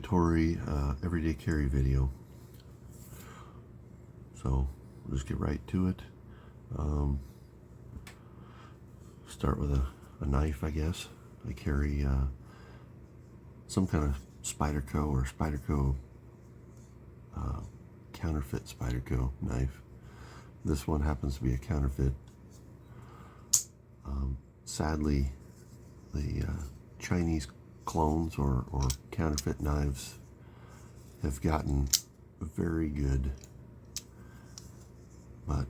obligatory everyday carry video. So we'll just get right to it. Start with a knife, I guess. I carry some kind of Spyderco or Spyderco counterfeit Spyderco knife. This one happens to be a counterfeit. Sadly, the Chinese clones or counterfeit knives have gotten very good, but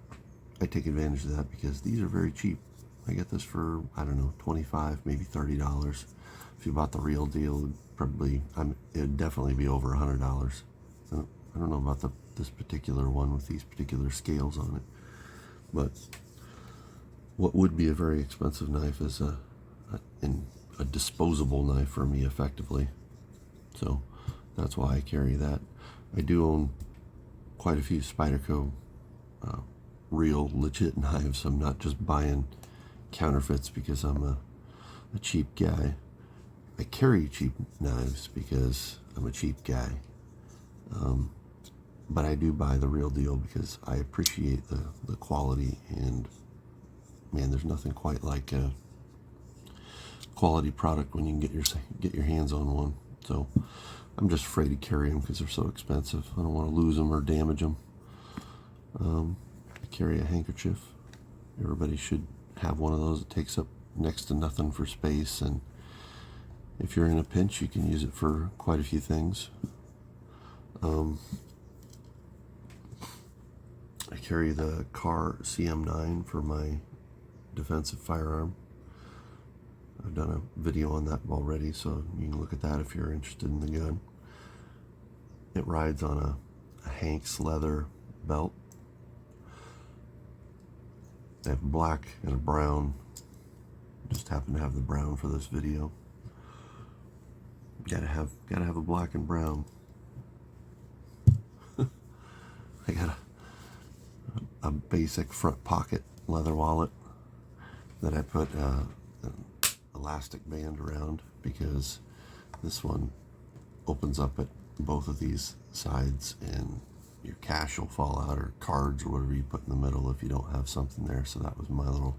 I take advantage of that because these are very cheap. I get this for, I don't know, $25, maybe $30. If you bought the real deal, it'd definitely be over $100. I don't know about this particular one with these particular scales on it, but what would be a very expensive knife is a disposable knife for me, effectively. So that's why I carry that. I do own quite a few Spyderco real legit knives. I'm not just buying counterfeits because I'm a cheap guy. I carry cheap knives because I'm a cheap guy. But I do buy the real deal because I appreciate the quality, and man, there's nothing quite like a quality product when you can get your hands on one. So I'm just afraid to carry them because they're so expensive. I don't want to lose them or damage them. I carry a handkerchief. Everybody should have one of those. It takes up next to nothing for space, and if you're in a pinch, you can use it for quite a few things. I carry the Car CM9 for my defensive firearm. I've done a video on that already, so you can look at that if you're interested in the gun. It rides on a Hanks leather belt. They have black and a brown. Just happen to have the brown for this video. Gotta have a black and brown. I got a basic front pocket leather wallet that I put an elastic band around because this one opens up at both of these sides and your cash will fall out, or cards or whatever you put in the middle if you don't have something there. So that was my little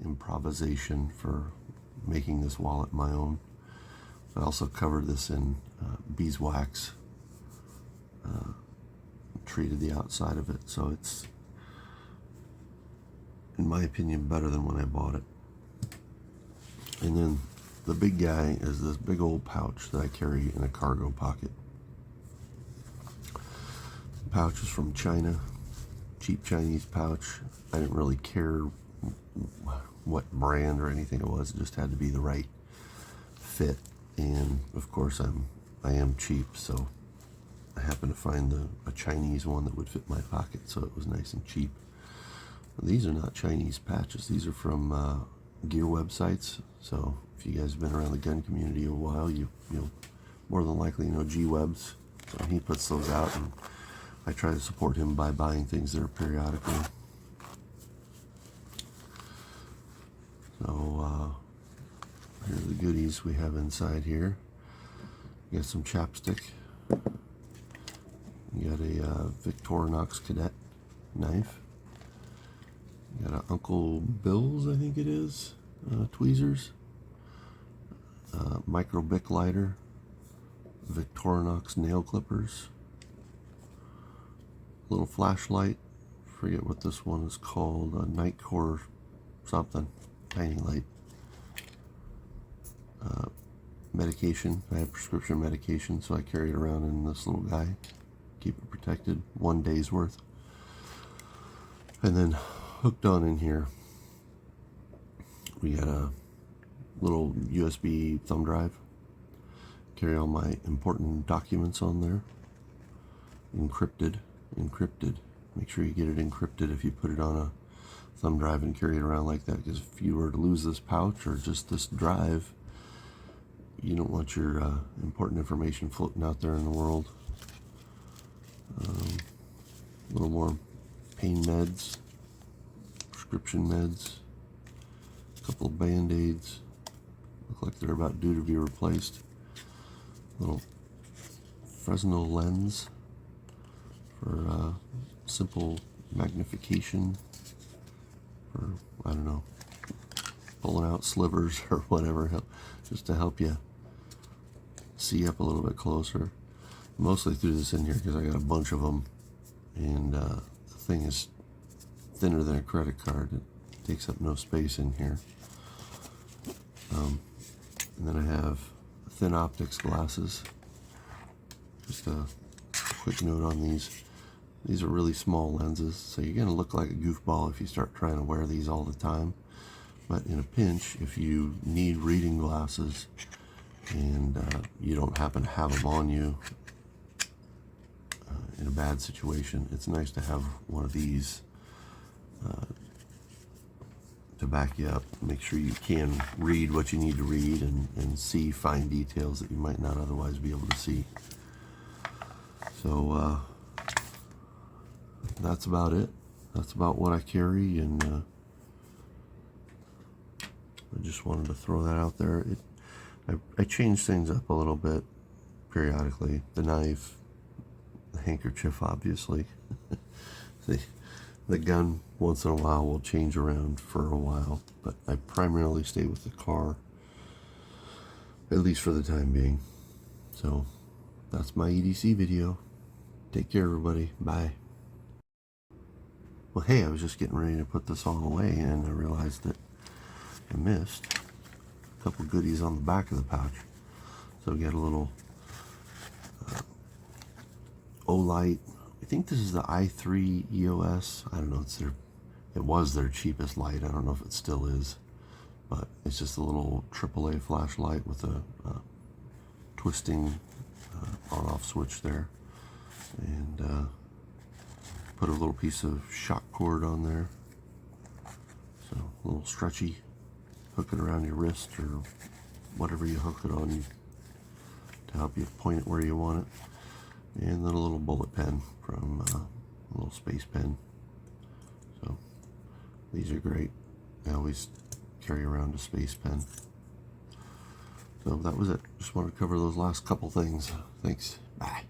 improvisation for making this wallet my own. I also covered this in beeswax, treated the outside of it, so it's, in my opinion, better than when I bought it. And then the big guy is this big old pouch that I carry in a cargo pocket. The pouch is from China, cheap Chinese pouch. I didn't really care what brand or anything it was. It just had to be the right fit. And of course, I am cheap, so I happened to find a Chinese one that would fit my pocket, so it was nice and cheap. These are not Chinese patches. These are from GWebs sites. So if you guys have been around the gun community a while, you'll more than likely know GWebs. So he puts those out, and I try to support him by buying things there periodically. So here's the goodies we have inside here. You got some chapstick. You got a Victorinox Cadet knife. You got a Uncle Bill's, I think it is, tweezers. Micro Bic lighter. Victorinox nail clippers. Little flashlight. Forget what this one is called. A Nightcore something. Tiny light. Medication. I have prescription medication, so I carry it around in this little guy. Keep it protected. 1 day's worth. And then hooked on in here, we got a little USB thumb drive. Carry all my important documents on there. Encrypted. Make sure you get it encrypted if you put it on a thumb drive and carry it around like that, because if you were to lose this pouch or just this drive, you don't want your important information floating out there in the world. A little more pain meds, prescription meds, a couple of band-aids, look like they're about due to be replaced. Little Fresnel lens for simple magnification, or I don't know, pulling out slivers or whatever, just to help you see up a little bit closer. Mostly threw this in here because I got a bunch of them, and the thing is thinner than a credit card. It takes up no space in here. And then I have thin optics glasses. Just a quick note on these. These are really small lenses, so you're going to look like a goofball if you start trying to wear these all the time. But in a pinch, if you need reading glasses and you don't happen to have them on you in a bad situation, it's nice to have one of these to back you up, make sure you can read what you need to read and see fine details that you might not otherwise be able to see. So that's about it. That's about what I carry, and I just wanted to throw that out there. I change things up a little bit periodically. The knife, the handkerchief, obviously. The gun, once in a while, will change around for a while, but I primarily stay with the car, at least for the time being. So that's my EDC video. Take care, everybody. Bye. Well, hey, I was just getting ready to put this all away, and I realized that I missed a couple goodies on the back of the pouch. So we got a little Olight. I think this is the i3 EOS. I don't know. It was their cheapest light. I don't know if it still is, but it's just a little AAA flashlight with a twisting on-off switch there, and put a little piece of shock cord on there, so a little stretchy. Hook it around your wrist or whatever you hook it on to help you point it where you want it, and then a little bullet pen from a little space pen. So these are great. I always carry around a space pen. So that was it. Just wanted to cover those last couple things. Thanks. Bye.